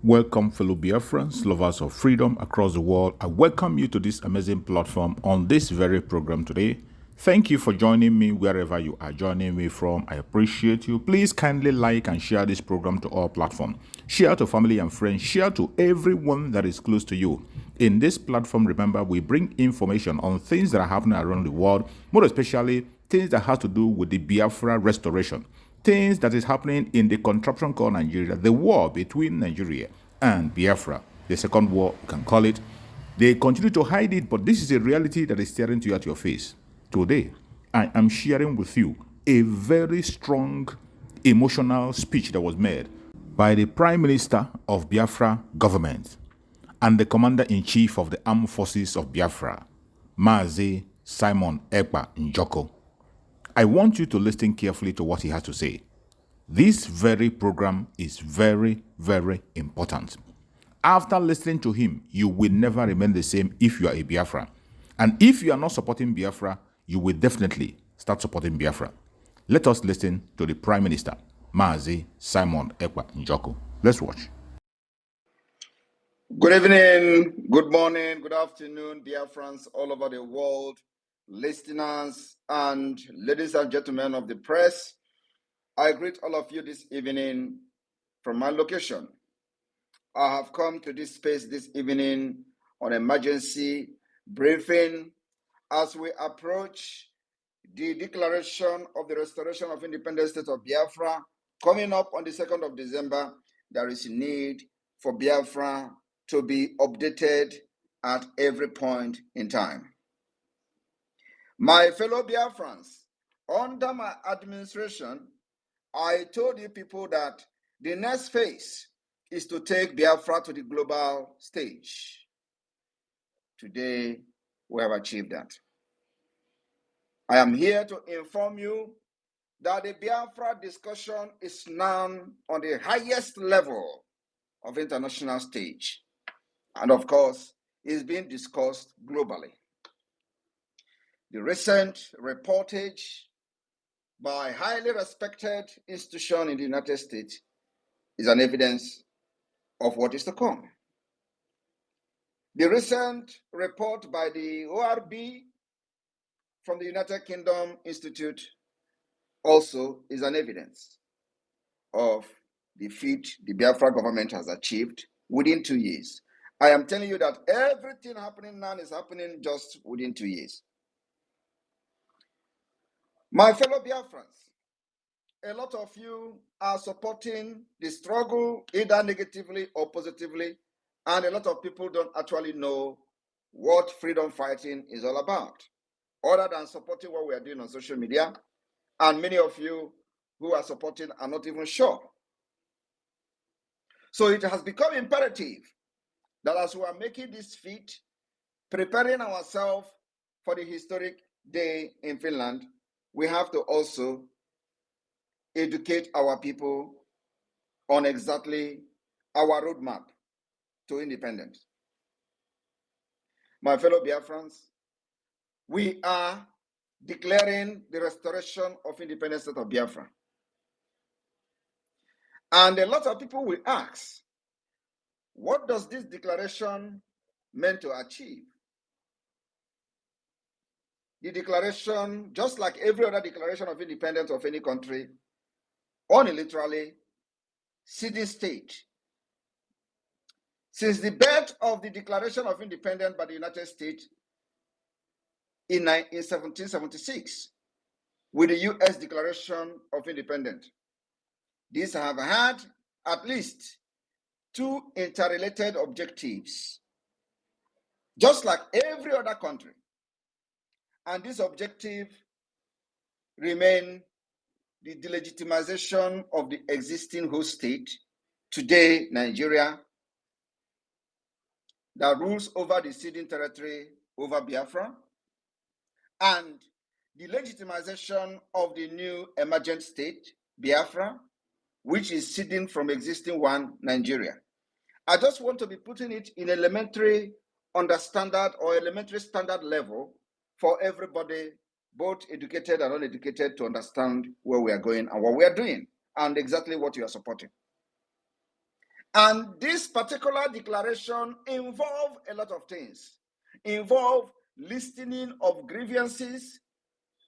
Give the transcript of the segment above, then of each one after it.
Welcome, fellow Biafrans, lovers of freedom across the world. I welcome you to this amazing platform on this very program today. Thank you for joining me wherever you are joining me from. I appreciate you. Please kindly like and share this program to all platforms. Share to family and friends. Share to everyone that is close to you. In this platform, remember, we bring information on things that are happening around the world, more especially things that have to do with the Biafra restoration. Things that is happening in the contraption called Nigeria, the war between Nigeria and Biafra, the second war, you can call it. They continue to hide it, but this is a reality that is staring to you at your face. Today, I am sharing with you a very strong emotional speech that was made by the Prime Minister of Biafra government and the Commander-in-Chief of the Armed Forces of Biafra, Mazi Simon Ekpa Njoku. I want you to listen carefully to what he has to say. This very program is very, very important. After listening to him, you will never remain the same if you are a Biafra. And if you are not supporting Biafra, you will definitely start supporting Biafra. Let us listen to the Prime Minister, Mazi Simon Ekpa Njoku. Let's watch. Good evening, good morning, good afternoon, Biafrans all over the world, listeners, and ladies and gentlemen of the press. I greet all of you this evening from my location. I have come to this space this evening on emergency briefing as we approach the declaration of the restoration of independent state of Biafra coming up on the 2nd of December. There is a need for Biafra to be updated at every point in time. My fellow Biafrans, under my administration, I told you people that the next phase is to take Biafra to the global stage. Today, we have achieved that. I am here to inform you that the Biafra discussion is now on the highest level of international stage. And of course, is being discussed globally. The recent reportage by highly respected institution in the United States is an evidence of what is to come. The recent report by the ORB from the United Kingdom Institute also is an evidence of the feat the Biafra government has achieved within 2 years. I am telling you that everything happening now is happening just within 2 years. My fellow Biafrans, a lot of you are supporting the struggle either negatively or positively, and a lot of people don't actually know what freedom fighting is all about, other than supporting what we are doing on social media. And many of you who are supporting are not even sure. So it has become imperative that as we are making this feat, preparing ourselves for the historic day in Finland, we have to also educate our people on exactly our roadmap to independence. My fellow Biafrans, we are declaring the restoration of independence state of Biafra. And a lot of people will ask, what does this declaration mean to achieve? The declaration, just like every other declaration of independence of any country, unilaterally ceding state. Since the birth of the Declaration of Independence by the United States in 1776, with the U.S. Declaration of Independence, these have had at least two interrelated objectives, just like every other country. And this objective remain the delegitimization of the existing host state, today Nigeria, that rules over the ceding territory over Biafra, and the legitimization of the new emergent state, Biafra, which is ceding from existing one, Nigeria. I just want to be putting it in elementary understandard or elementary standard level for everybody, both educated and uneducated, to understand where we are going and what we are doing and exactly what you are supporting. And this particular declaration involves a lot of things. Involve listing of grievances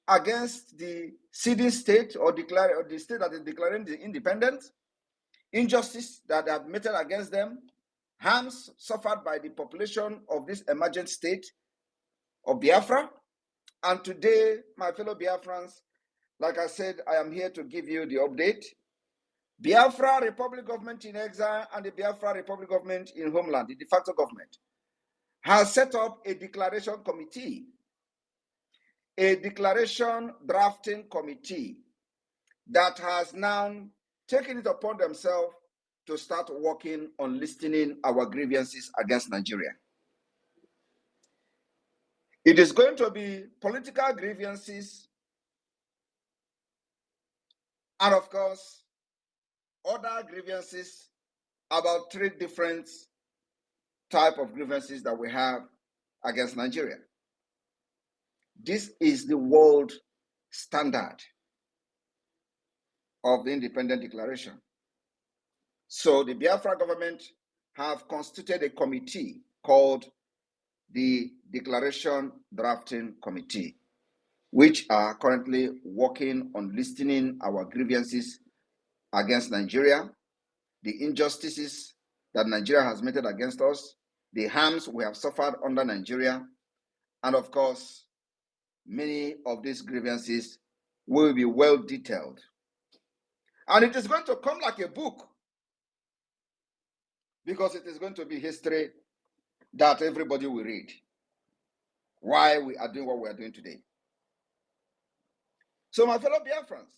against the ceding state or the state that is declaring the independence, injustice that have meted against them, harms suffered by the population of this emergent state of Biafra. And today, my fellow Biafrans, like I said, I am here to give you the update. Biafra Republic Government in exile and the Biafra Republic Government in homeland, the de facto government, has set up a declaration committee, a declaration drafting committee that has now taken it upon themselves to start working on listing our grievances against Nigeria. It is going to be political grievances and, of course, other grievances, about 3 different types of grievances that we have against Nigeria. This is the world standard of the independent declaration. So the Biafra government have constituted a committee called the Declaration Drafting Committee, which are currently working on listing our grievances against Nigeria, the injustices that Nigeria has meted against us, the harms we have suffered under Nigeria, and of course, many of these grievances will be well detailed. And it is going to come like a book, because it is going to be history that everybody will read, why we are doing what we are doing today. So my fellow Biafrans,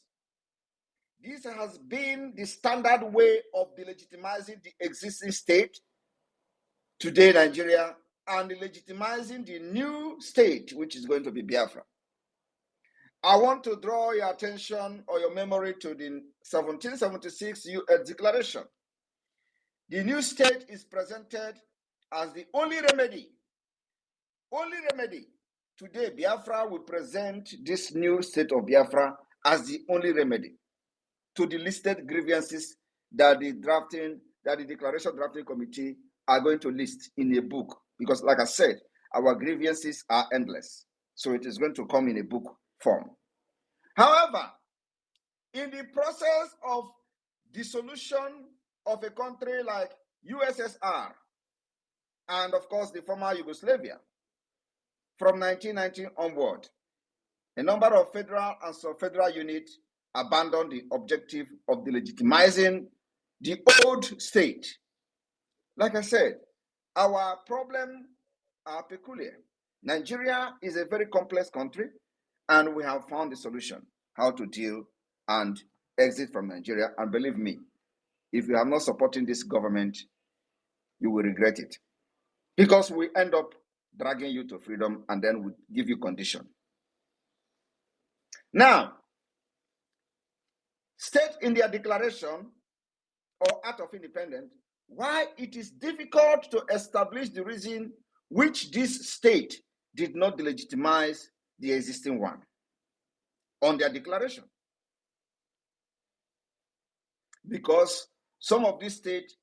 this has been the standard way of delegitimizing the existing state, today Nigeria, and legitimizing the new state, which is going to be Biafra. I want to draw your attention or your memory to the 1776 U.S. Declaration. The new state is presented as the only remedy. Only remedy. Today, Biafra will present this new state of Biafra as the only remedy to the listed grievances that the Declaration Drafting Committee are going to list in a book. Because, like I said, our grievances are endless. So it is going to come in a book form. However, in the process of dissolution of a country like USSR, and of course the former Yugoslavia, from 1919 onward, a number of federal and sub-federal units abandoned the objective of delegitimizing the old state. Like I said, our problems are peculiar. Nigeria is a very complex country, and we have found the solution, how to deal and exit from Nigeria. And believe me, if you are not supporting this government, you will regret it. Because we end up dragging you to freedom, and then we give you condition. Now, state in their declaration or Act of Independence why it is difficult to establish the reason which this state did not delegitimize the existing one on their declaration. Because some of these states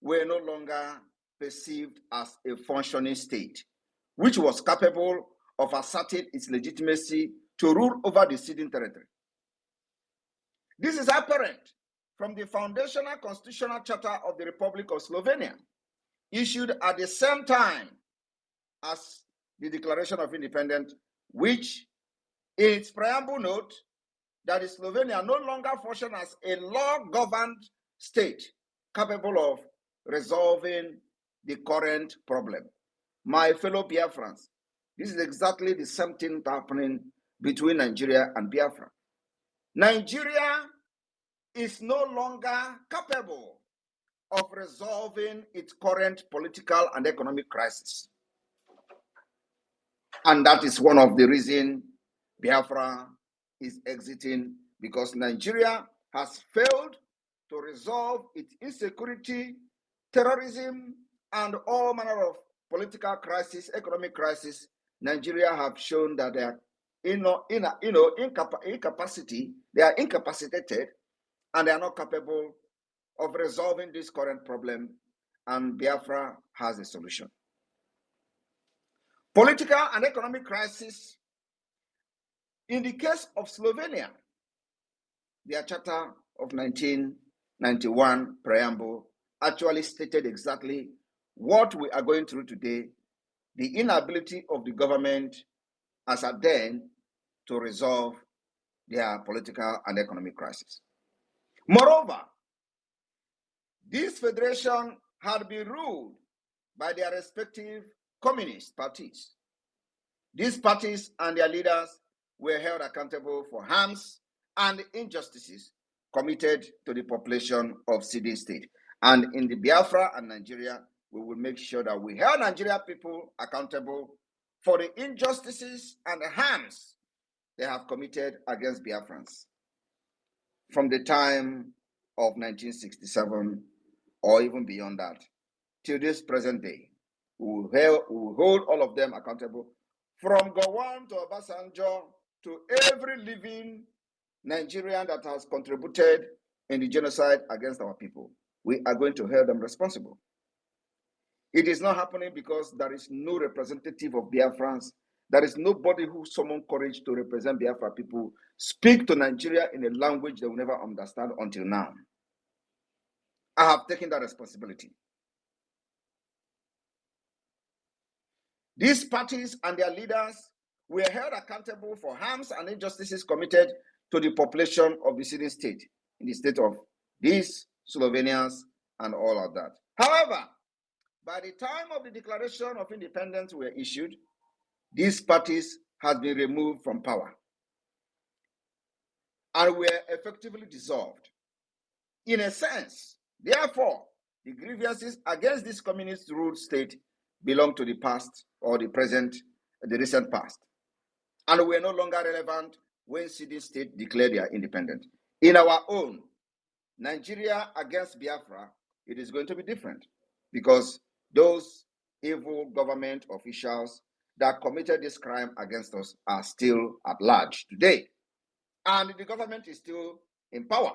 were no longer perceived as a functioning state, which was capable of asserting its legitimacy to rule over the ceding territory. This is apparent from the foundational constitutional charter of the Republic of Slovenia, issued at the same time as the Declaration of Independence, which in its preamble note that Slovenia no longer functions as a law-governed state capable of resolving the current problem. My fellow Biafrans, this is exactly the same thing happening between Nigeria and Biafra. Nigeria is no longer capable of resolving its current political and economic crisis. And that is one of the reasons Biafra is exiting, because Nigeria has failed to resolve its insecurity, terrorism, and all manner of political crisis, economic crisis. Nigeria have shown that they are incapacity, they are incapacitated, and they are not capable of resolving this current problem and Biafra has a solution. Political and economic crisis. In the case of Slovenia, their Charter of 1991 preamble actually stated exactly what we are going through today, the inability of the government as at then to resolve their political and economic crisis. Moreover, this federation had been ruled by their respective communist parties. These parties and their leaders were held accountable for harms and injustices committed to the population of city state. And in the Biafra and Nigeria, we will make sure that we hold Nigeria people accountable for the injustices and the harms they have committed against Biafrans from the time of 1967 or even beyond that till this present day. We will hold all of them accountable, from Gowon to Obasanjo to every living Nigerian that has contributed in the genocide against our people. We are going to hold them responsible. It is not happening because there is no representative of Biafrans. There is nobody who summoned courage to represent Biafra people, speak to Nigeria in a language they will never understand until now. I have taken that responsibility. These parties and their leaders were held accountable for harms and injustices committed to the population of the city state, in the state of these Slovenians and all of that. However, by the time of the Declaration of Independence were issued, these parties had been removed from power and were effectively dissolved. In a sense, therefore, the grievances against this communist-ruled state belong to the past or the present, the recent past, and were no longer relevant when city state declared their independence. In our own Nigeria against Biafra, it is going to be different, because those evil government officials that committed this crime against us are still at large today, and the government is still in power.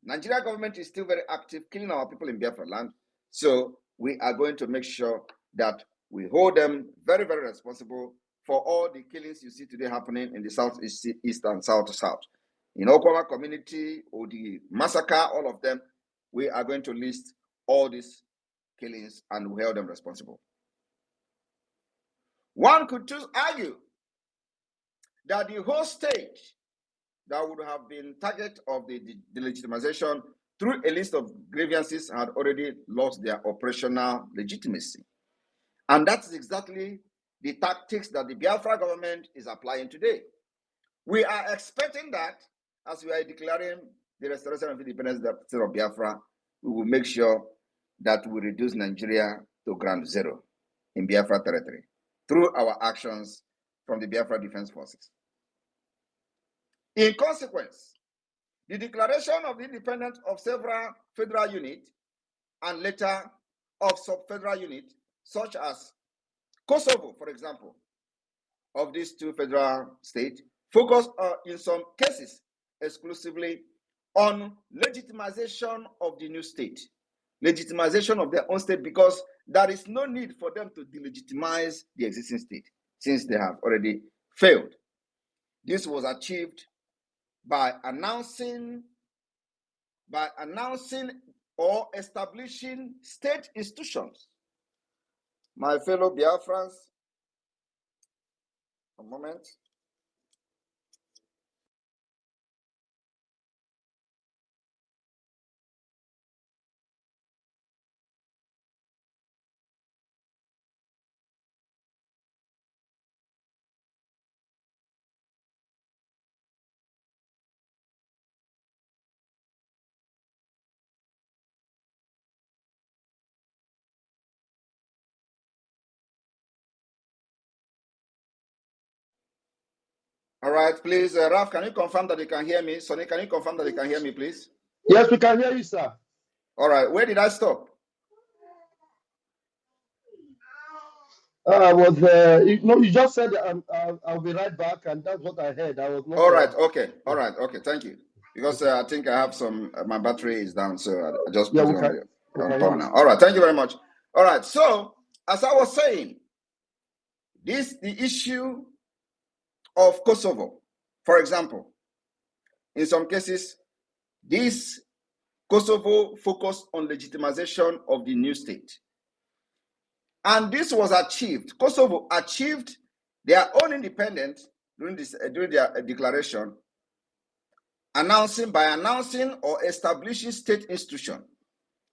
Nigeria government is still very active, killing our people in Biafra land. So we are going to make sure that we hold them very, very responsible for all the killings you see today happening in the southeast, east, and south to south. In Okwama community, or the massacre, all of them, we are going to list all these killings and we hold them responsible. One could just argue that the whole state that would have been target of the delegitimization through a list of grievances had already lost their operational legitimacy. And that's exactly the tactics that the Biafra government is applying today. We are expecting that as we are declaring the restoration of independence of Biafra, we will make sure that we reduce Nigeria to ground zero in Biafra territory through our actions from the Biafra Defense Forces. In consequence, the declaration of the independence of several federal units and later of sub-federal units, such as Kosovo, for example, of these two federal states, focus in some cases exclusively on legitimization of the new state, legitimization of their own state, because there is no need for them to delegitimize the existing state since they have already failed. This was achieved by announcing or establishing state institutions. My fellow Biafrans, a moment. All right, please, Ralph, can you confirm that you can hear me? Sonny, can you confirm that you can hear me, please? Yes, we can hear you, sir. All right, where did I stop? You just said I'll be right back, and that's what I heard. I was not. All right, okay, all right, okay, thank you. Because I think I have some, my battery is down, so I just put it on. All right, thank you very much. All right, so as I was saying, the issue of Kosovo, for example, in some cases, this Kosovo focused on legitimization of the new state. And this was achieved. Kosovo achieved their own independence during their declaration, by announcing or establishing state institutions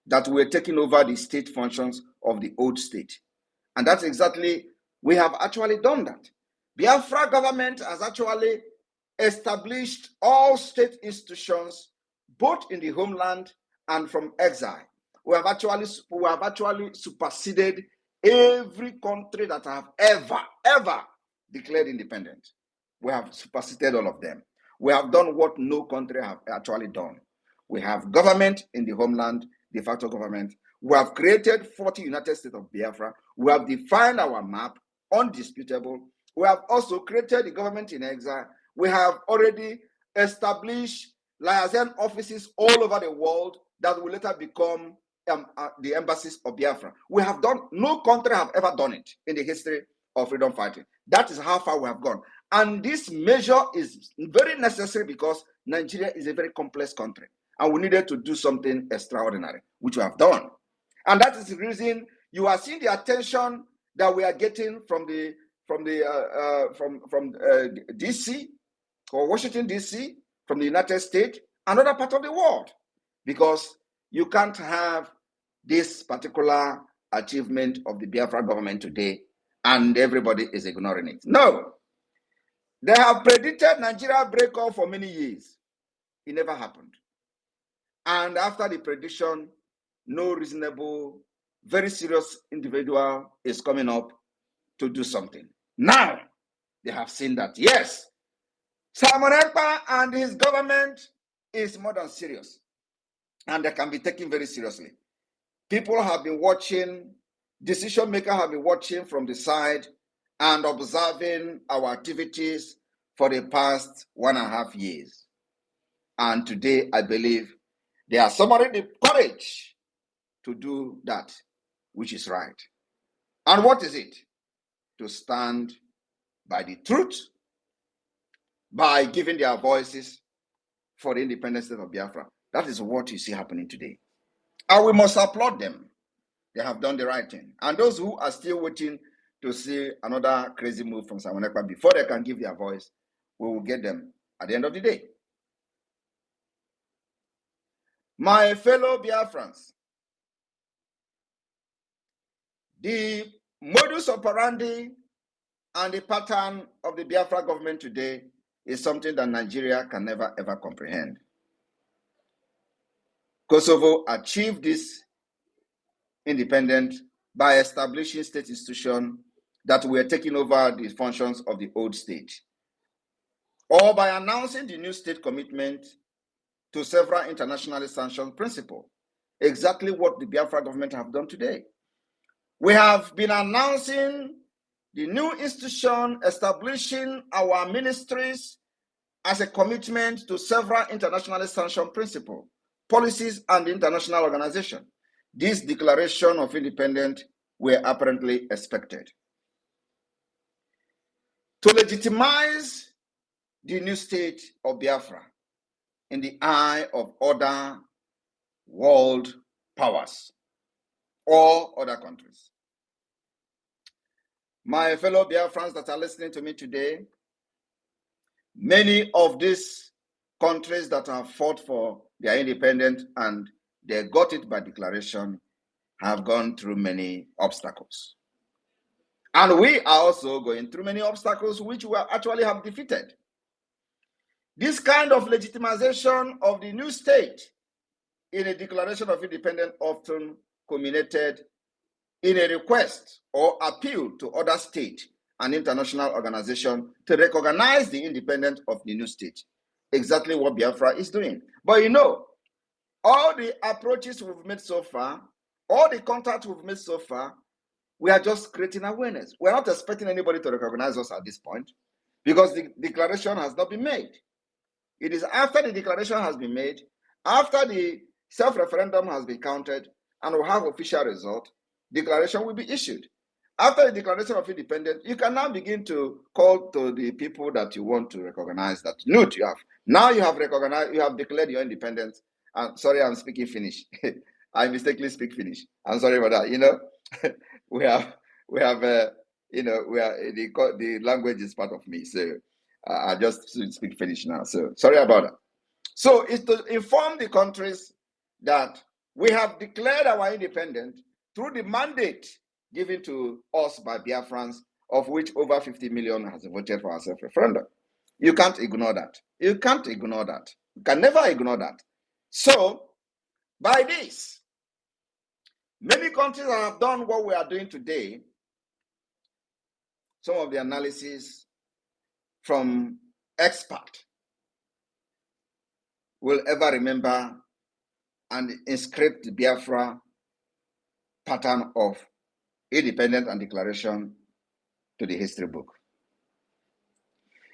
that were taking over the state functions of the old state. And that's exactly, we have actually done that. Biafra government has actually established all state institutions, both in the homeland and from exile. We have actually superseded every country that have ever declared independent. We have superseded all of them. We have done what no country have actually done. We have government in the homeland, de facto government. We have created 40 United States of Biafra. We have defined our map, undisputable. We have also created the government in exile. We have already established liaison offices all over the world that will later become the embassies of Biafra. We have done, no country have ever done it in the history of freedom fighting. That is how far we have gone. And this measure is very necessary because Nigeria is a very complex country. And we needed to do something extraordinary, which we have done. And that is the reason you are seeing the attention that we are getting from DC or Washington DC, from the United States, and other part of the world, because you can't have this particular achievement of the Biafra government today and everybody is ignoring it. No, they have predicted Nigeria breakup for many years. It never happened. And after the prediction, no reasonable, very serious individual is coming up to do something. Now, they have seen that, yes, Simon Ekpa and his government is more than serious, and they can be taken very seriously. People have been watching, decision makers have been watching from the side and observing our activities for the past 1.5 years. And today, I believe they are summoning the courage to do that, which is right. And what is it? To stand by the truth, by giving their voices for the independent state of Biafra. That is what you see happening today. And we must applaud them. They have done the right thing. And those who are still waiting to see another crazy move from Simon Ekpa before they can give their voice, we will get them at the end of the day. My fellow Biafrans, the modus operandi and the pattern of the Biafra government today is something that Nigeria can never ever comprehend. Kosovo achieved this independence by establishing state institutions that were taking over the functions of the old state, or by announcing the new state commitment to several internationally sanctioned principles, exactly what the Biafra government have done today. We have been announcing the new institution, establishing our ministries as a commitment to several internationally sanctioned principles, policies, and international organizations. This declaration of independence were apparently expected. To legitimize the new state of Biafra in the eye of other world powers or other countries. My fellow Biafrans that are listening to me today, many of these countries that have fought for their independence and they got it by declaration have gone through many obstacles. And we are also going through many obstacles which we actually have defeated. This kind of legitimization of the new state in a declaration of independence often culminated in a request or appeal to other states and international organizations to recognize the independence of the new state. Exactly what Biafra is doing. But you know, all the approaches we've made so far, all the contacts we've made so far, we are just creating awareness. We're not expecting anybody to recognize us at this point because the declaration has not been made. It is after the declaration has been made, after the self-referendum has been counted, and we'll have official result, declaration will be issued. After the declaration of independence, you can now begin to call to the people that you want to recognize that, note, you have. Now you have recognized, you have declared your independence. Sorry, I'm speaking Finnish. I mistakenly speak Finnish. I'm sorry about that. You know, we have, you know, the language is part of me. So I just speak Finnish now. So sorry about that. So it's to inform the countries that we have declared our independence through the mandate given to us by Biafrans, of which over 50 million has voted for our self-referendum. You can't ignore that. You can't ignore that. You can never ignore that. So, by this, many countries have done what we are doing today. Some of the analysis from experts will ever remember and inscribe the Biafra pattern of independence and declaration to the history book.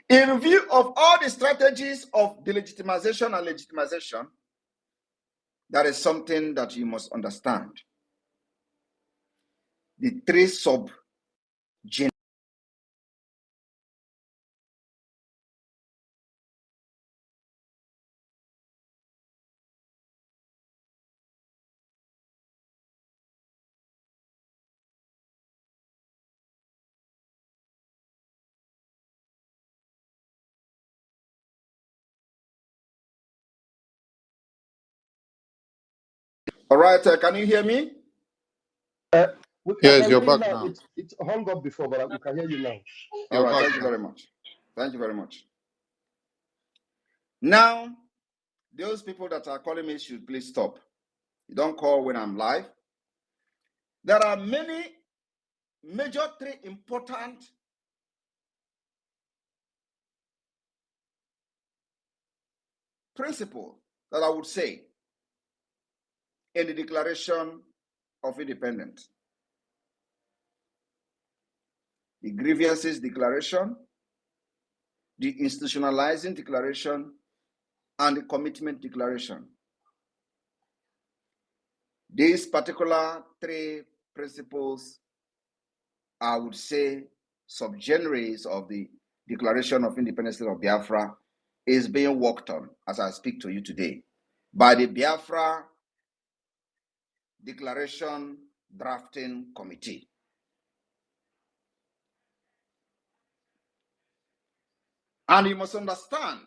In view of all the strategies of delegitimization and legitimization, that is something that you must understand. The three sub-genera. All right, can you hear me? We can Yes, hear you're you back now. now. It hung up before, but we can hear you now. All right, back thank you now. very much. Thank you very much. Now, those people that are calling me should please stop. You don't call when I'm live. There are many major three important principles that I would say in the Declaration of Independence. The grievances declaration, the institutionalizing declaration, and the commitment declaration. These particular three principles, I would say, subgenres of the Declaration of Independence of Biafra is being worked on as I speak to you today by the Biafra Declaration Drafting Committee. And you must understand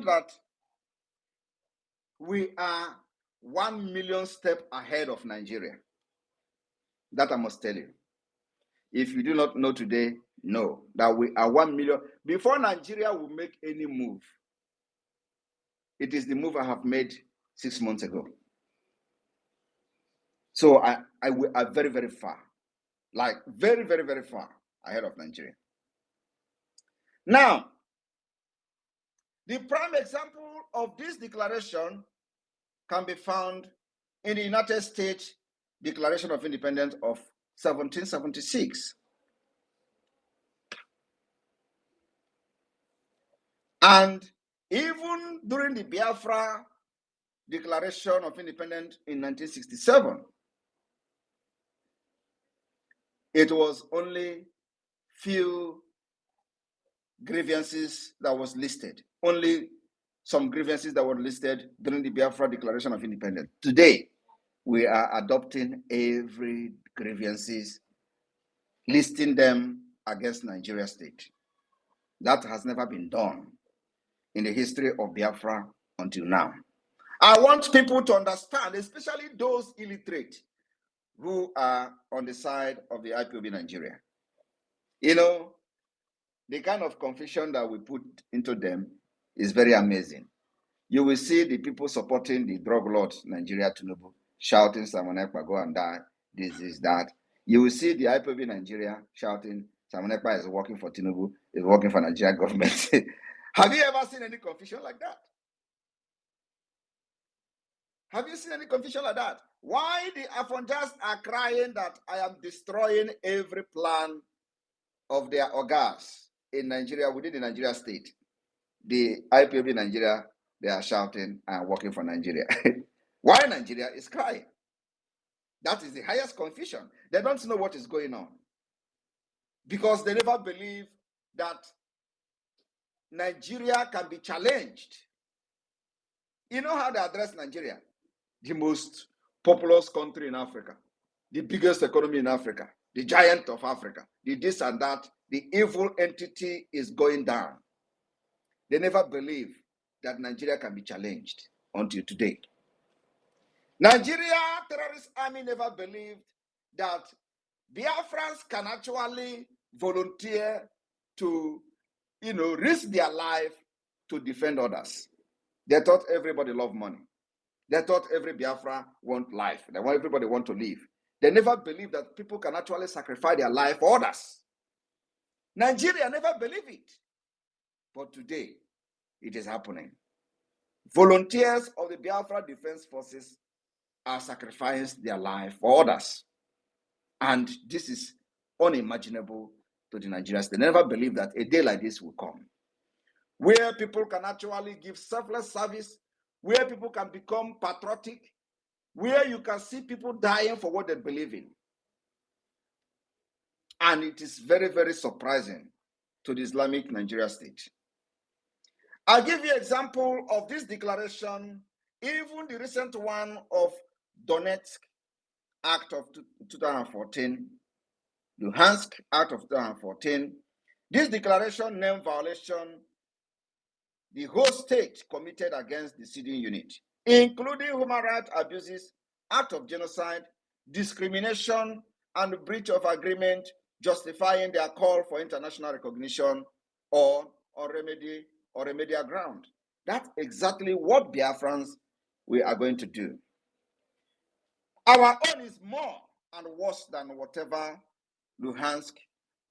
that we are 1 million steps ahead of Nigeria. That I must tell you. If you do not know today, know that we are 1 million. Before Nigeria will make any move, it is the move I have made 6 months ago. So we are very, very far, like very, very, very far ahead of Nigeria. Now, the prime example of this declaration can be found in the United States Declaration of Independence of 1776. And even during the Biafra Declaration of Independence in 1967, it was only few grievances that was listed. Only some grievances that were listed during the Biafra Declaration of Independence. Today, we are adopting every grievances, listing them against Nigeria state. That has never been done in the history of Biafra until now. I want people to understand, especially those illiterate who are on the side of the IPOB Nigeria. You know, the kind of confusion that we put into them is very amazing. You will see the people supporting the drug lord Nigeria Tinubu shouting, Simon Ekpa, go and die, this is that. You will see the IPOB Nigeria shouting, Simon Ekpa is working for Tinubu, is working for Nigeria government. Have you ever seen any confusion like that? Have you seen any confusion like that? Why the Afronjas are crying that I am destroying every plan of their ogas? in Nigeria, within the Nigeria state, the IPOB Nigeria, they are shouting and working for Nigeria. Why Nigeria is crying? That is the highest confusion. They don't know what is going on because they never believe that Nigeria can be challenged. You know how they address Nigeria? The most populous country in Africa, the biggest economy in Africa, the giant of Africa, the this and that, the evil entity is going down. They never believe that Nigeria can be challenged until today. Nigeria terrorist army never believed that Biafrans can actually volunteer to, risk their life to defend others. They thought everybody loved money. They thought every Biafra want life. Everybody want to live. They never believed that people can actually sacrifice their life for others. Nigeria never believed it. But today, it is happening. Volunteers of the Biafra Defense Forces are sacrificing their life for others. And this is unimaginable to the Nigerians. They never believed that a day like this will come, where people can actually give selfless service, where people can become patriotic, where you can see people dying for what they believe in. And it is very, very surprising to the Islamic Nigeria state. I'll give you an example of this declaration, even the recent one of Donetsk Act of 2014, Luhansk Act of 2014. This declaration named violation the whole state committed against the Syrian unit, including human rights abuses, act of genocide, discrimination, and breach of agreement justifying their call for international recognition or remedial ground. That's exactly what Biafrans we are going to do. Our own is more and worse than whatever Luhansk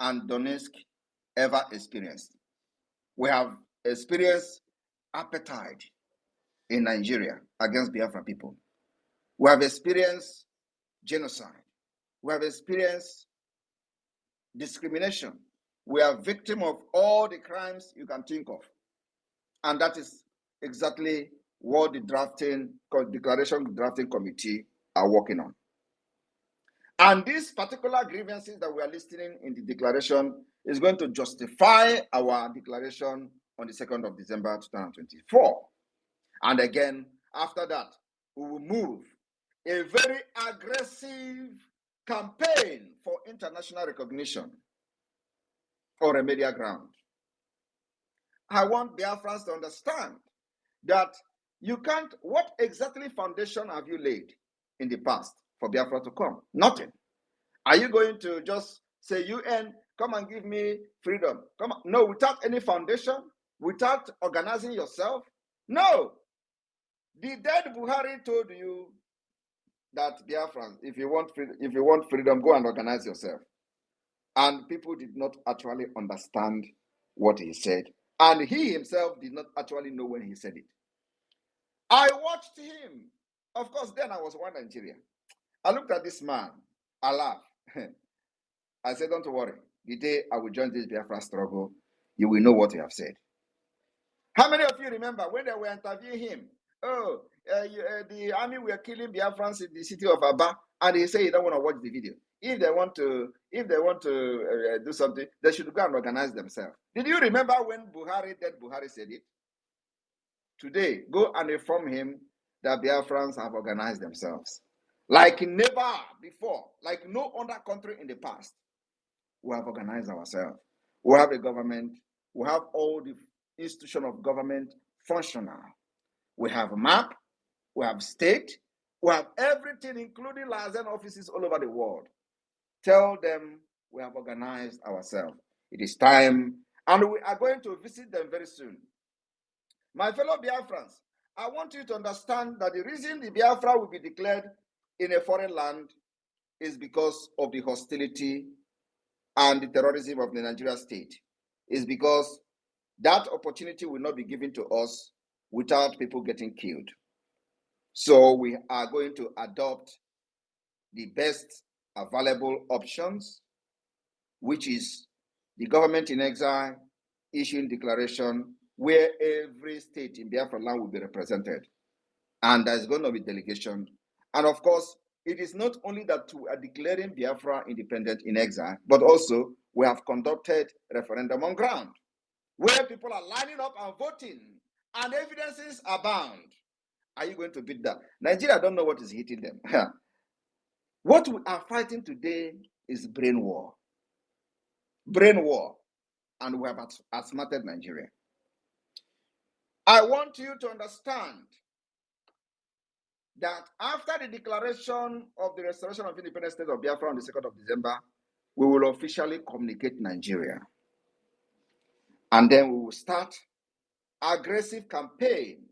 and Donetsk ever experienced. We have experienced apartheid in Nigeria against Biafra people. We have experienced genocide. We have experienced discrimination. We are victims of all the crimes you can think of. And that is exactly what the declaration drafting committee are working on. And these particular grievances that we are listing in the declaration is going to justify our declaration on the 2nd of December 2024. And again, after that, we will move a very aggressive campaign for international recognition or remedial ground. I want Biafrans to understand that you can't, what exactly foundation have you laid in the past for Biafra to come? Nothing. Are you going to just say, UN, come and give me freedom? Come on. No, without any foundation, without organizing yourself? No. The dead Buhari told you that Biafrans, if you want freedom, go and organize yourself. And people did not actually understand what he said. And he himself did not actually know when he said it. I watched him. Of course, then I was one Nigeria. I looked at this man. I laughed. I said, don't worry. The day I will join this Biafra struggle, you will know what you have said. How many of you remember when they were interviewing him? Oh, the army were killing Biafrans in the city of Aba, and he said he don't want to watch the video. If they want to do something, they should go and organize themselves. Did you remember when dead Buhari said it? Today, go and inform him that Biafrans have organized themselves. Like never before, like no other country in the past. We have organized ourselves. We have a government. We have all the institution of government functional. We have a map. We have state. We have everything, including liaison offices all over the world. Tell them we have organized ourselves. It is time, and we are going to visit them very soon. My fellow Biafrans, I want you to understand that the reason the Biafra will be declared in a foreign land is because of the hostility and the terrorism of the Nigeria state. Is because that opportunity will not be given to us without people getting killed. So we are going to adopt the best available options, which is the government in exile, issuing declaration where every state in Biafra land will be represented. And there's going to be delegation. And of course, it is not only that we are declaring Biafra independent in exile, but also we have conducted referendum on ground where people are lining up and voting and evidences abound. Are you going to beat that? Nigeria don't know what is hitting them. What we are fighting today is brain war. Brain war. And we have outsmarted Nigeria. I want you to understand that after the declaration of the restoration of independent state of Biafra on the 2nd of December, we will officially communicate Nigeria. And then we will start aggressive campaign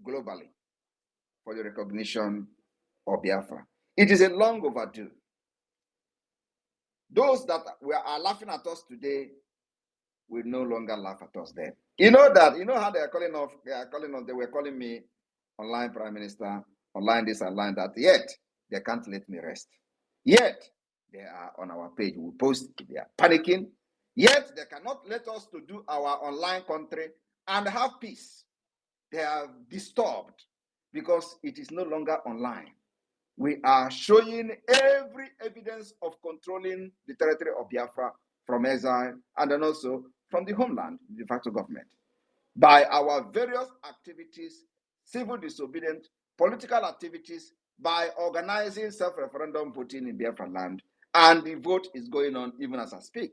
globally for the recognition of Biafra. It is a long overdue. Those that are laughing at us today will no longer laugh at us then. You know how they are calling us, they were calling me online prime minister, online this, online that, yet they can't let me rest. Yet they are on our page, we post, they are panicking, yet they cannot let us to do our online country and have peace. They are disturbed because it is no longer online. We are showing every evidence of controlling the territory of Biafra from exile and then also from the homeland, the de facto government, by our various activities, civil disobedience, political activities, by organizing self-referendum voting in Biafra land, and the vote is going on even as I speak.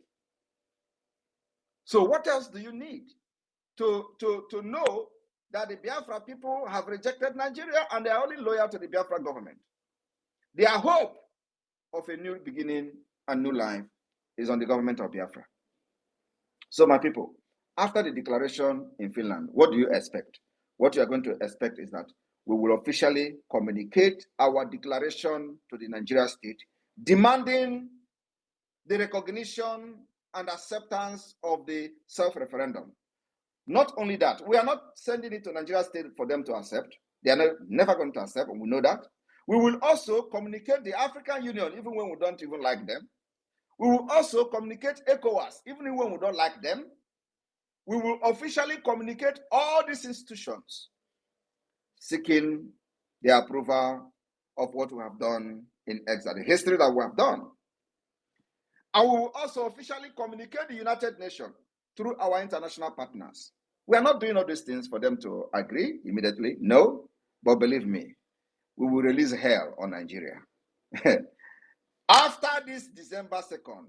So what else do you need to know that the Biafra people have rejected Nigeria and they are only loyal to the Biafra government? Their hope of a new beginning and new life is on the government of Biafra. So my people, after the declaration in Finland, what do you expect? What you are going to expect is that we will officially communicate our declaration to the Nigeria state, demanding the recognition and acceptance of the self-referendum. Not only that, we are not sending it to Nigeria state for them to accept. They are never going to accept, and we know that. We will also communicate the African Union, even when we don't even like them. We will also communicate ECOWAS, even when we don't like them. We will officially communicate all these institutions, seeking the approval of what we have done in exile, the history that we have done. And we will also officially communicate the United Nations through our international partners. We are not doing all these things for them to agree immediately, no, but believe me, we will release hell on Nigeria. After this December 2nd,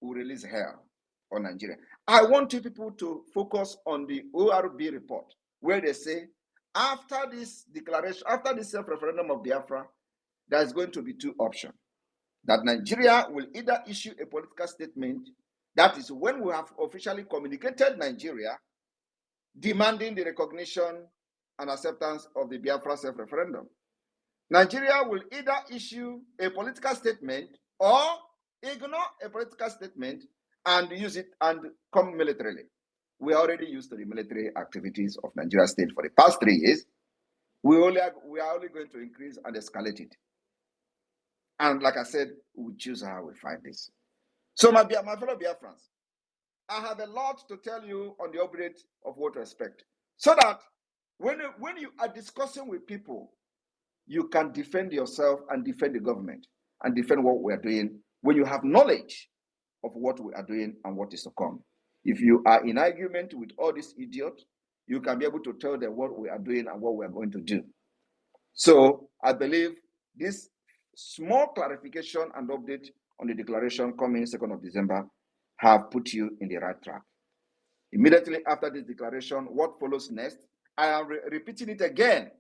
we will release hell on Nigeria. I want you people to focus on the ORB report, where they say, after this declaration, after this self-referendum of Biafra, there's going to be two options. That Nigeria will either issue a political statement, that is when we have officially communicated Nigeria, demanding the recognition and acceptance of the Biafra self-referendum. Nigeria will either issue a political statement or ignore a political statement and use it and come militarily. We are already used to the military activities of Nigeria state for the past 3 years. We are only going to increase and escalate it. And like I said, we choose how we fight this. So my fellow Biafrans, I have a lot to tell you on the update of what to expect. So that when you are discussing with people, you can defend yourself and defend the government and defend what we are doing when you have knowledge of what we are doing and what is to come. If you are in argument with all these idiots, you can be able to tell them what we are doing and what we are going to do. So I believe this small clarification and update on the declaration coming 2nd of December have put you in the right track. Immediately after this declaration, what follows next? I am repeating it again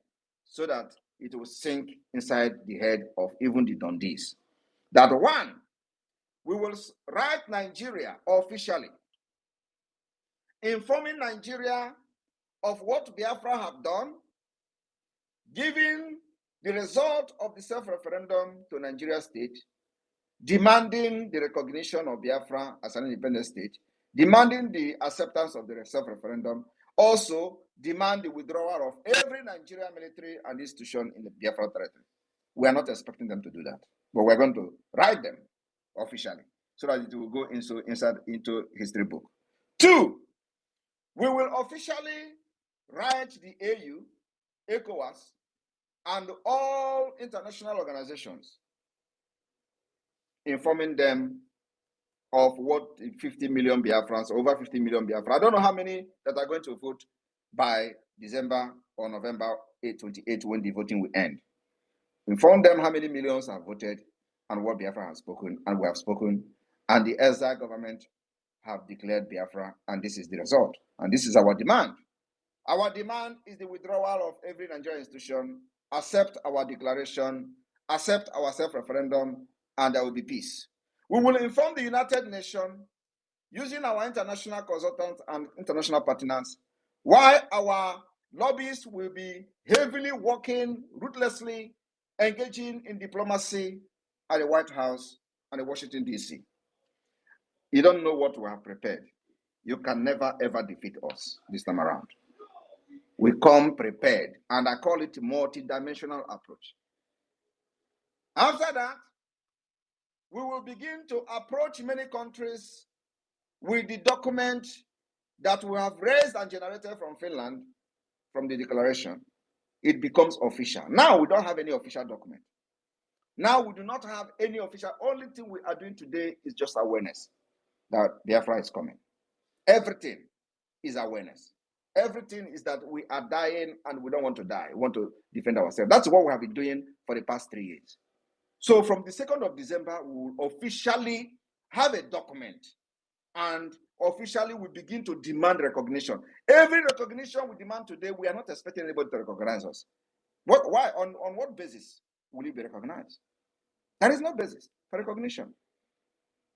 so that it will sink inside the head of even the Dundees. That one, we will write Nigeria officially, informing Nigeria of what Biafra have done, giving the result of the self-referendum to Nigeria state, demanding the recognition of Biafra as an independent state, demanding the acceptance of the self-referendum, also demand the withdrawal of every Nigerian military and institution in the Biafra territory. We are not expecting them to do that, but we're going to write them officially so that it will go into history book. 2, We will officially write the AU, ECOWAS, and all international organizations, informing them of what 50 million Biafrans, over 50 million Biafrans. I don't know how many that are going to vote by December or November 8, 28, when the voting will end. Inform them how many millions have voted and what Biafra has spoken, and we have spoken, and the exile government have declared Biafra, and this is the result. And this is our demand. Our demand is the withdrawal of every Nigerian institution, accept our declaration, accept our self-referendum, and there will be peace. We will inform the United Nations, using our international consultants and international partners, why our lobbyists will be heavily working, ruthlessly engaging in diplomacy at the White House and in Washington, D.C. You don't know what we have prepared. You can never, ever defeat us this time around. We come prepared, and I call it a multidimensional approach. After that, we will begin to approach many countries with the document that we have raised and generated from Finland, from the declaration. It becomes official. Now we don't have any official document. Now we do not have any official. Only thing we are doing today is just awareness that Biafra is coming. Everything is awareness. Everything is that we are dying and we don't want to die. We want to defend ourselves. That's what we have been doing for the past 3 years. So from the 2nd of December, we will officially have a document, and officially we begin to demand recognition. Every recognition we demand today, we are not expecting anybody to recognize us. Why? On what basis will it be recognized? There is no basis for recognition.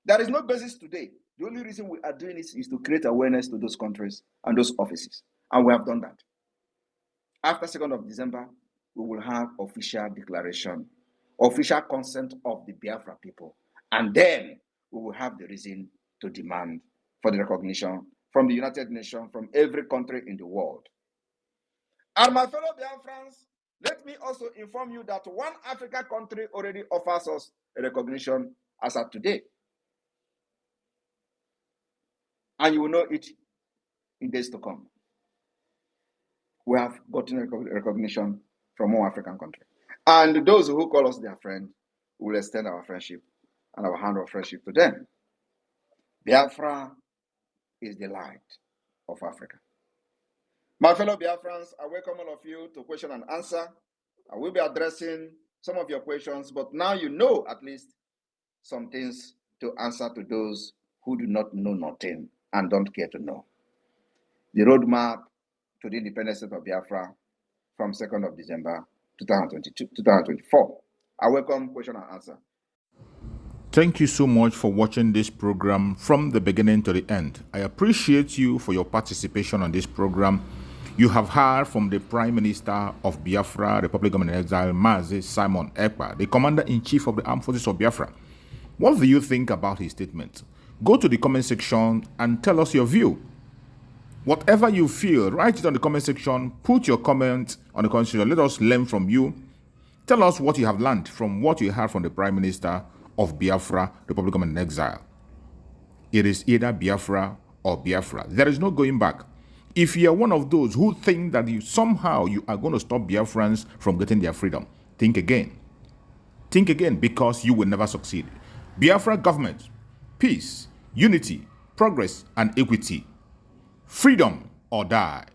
There is no basis today. The only reason we are doing this is to create awareness to those countries and those offices. And we have done that. After 2nd of December, we will have official declaration, official consent of the Biafra people. And then we will have the reason to demand for the recognition from the United Nations, from every country in the world. And my fellow Biafrans, let me also inform you that one African country already offers us a recognition as of today. And you will know it in days to come. We have gotten recognition from one African country. And those who call us their friend, we will extend our friendship and our hand of friendship to them. Biafra is the light of Africa. My fellow Biafrans, I welcome all of you to question and answer. I will be addressing some of your questions, but now you know at least some things to answer to those who do not know nothing and don't care to know. The roadmap to the independent state of Biafra from 2nd of December 2024. I welcome question and answer. Thank you so much for watching this program from the beginning to the end. I appreciate you for your participation on this program. You have heard from the Prime Minister of Biafra, Republic of Exile, Mazi Simon Ekpa, the Commander-in-Chief of the Armed Forces of Biafra. What do you think about his statement? Go to the comment section and tell us your view. Whatever you feel, write it on the comment section. Put your comment on the comment section. Let us learn from you. Tell us what you have learned from what you heard from the Prime Minister of Biafra, Republic of Exile. It is either Biafra or Biafra. There is no going back. If you are one of those who think that somehow you are going to stop Biafrans from getting their freedom, think again. Think again, because you will never succeed. Biafra government, peace, unity, progress, and equity. Freedom or die.